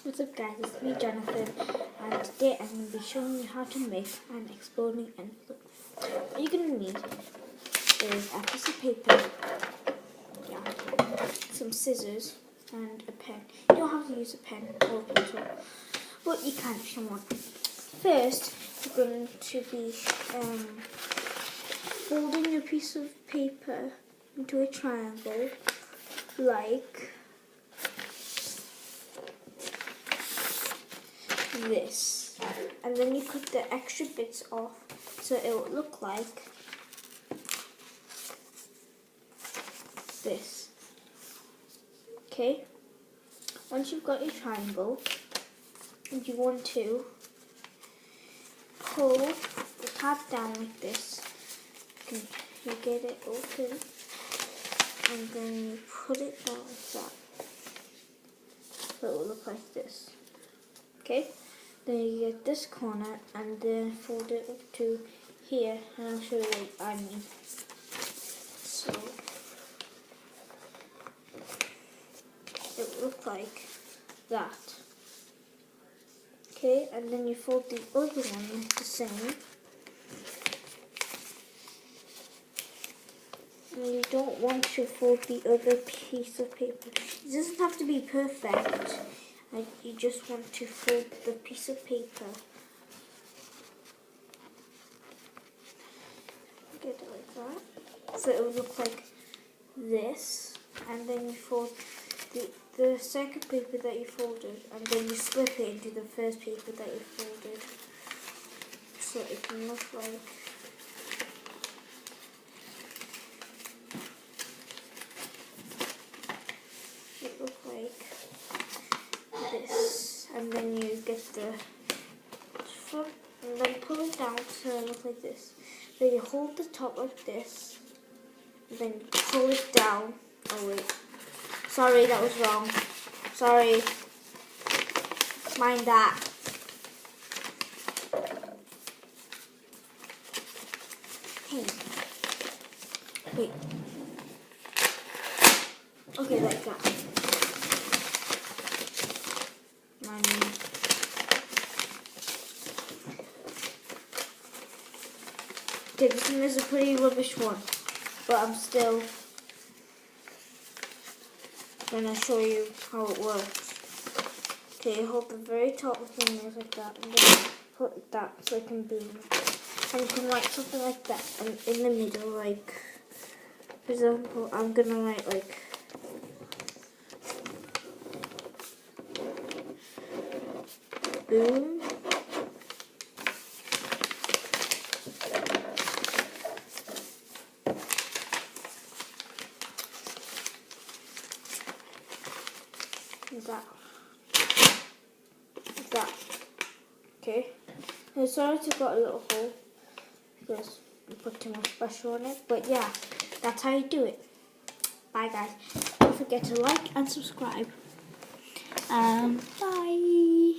What's up guys, it's me Jonathan, and today I'm going to be showing you how to make an exploding envelope. What you're going to need is a piece of paper, some scissors and a pen. You don't have to use a pen or a pencil, but you can if you want. First, you're going to be folding your piece of paper into a triangle like this, and then you cut the extra bits off so it will look like this. Okay, once you've got your triangle, and you want to pull the tab down like this, you get it open and then you put it down like that so it will look like this. Okay, then you get this corner and then fold it up to here, and I'll show you what I mean. So it will look like that. Okay, and then you fold the other one the same. And you don't want to fold the other piece of paper. It doesn't have to be perfect. You just want to fold the piece of paper. Get it like that. So it will look like this. And then you fold the second paper that you folded, and then you slip it into the first paper that you folded. So it can look like this, and then you get the front and then pull it down so it looks like this. Then you hold the top like this, and then pull it down. Oh wait, sorry, that was wrong. Sorry, mind that. Hey, wait. Okay, like that. Okay, this one is a pretty rubbish one, but I'm still gonna show you how it works. Okay, hold the very top of the nails like that, and then put that so it can boom. And you can write something like that, and in the middle, like, for example, I'm gonna write like boom. That. Okay. I'm sorry to got a little hole because I put too much pressure on it, but yeah, that's how you do it. Bye guys. Don't forget to like and subscribe. Bye.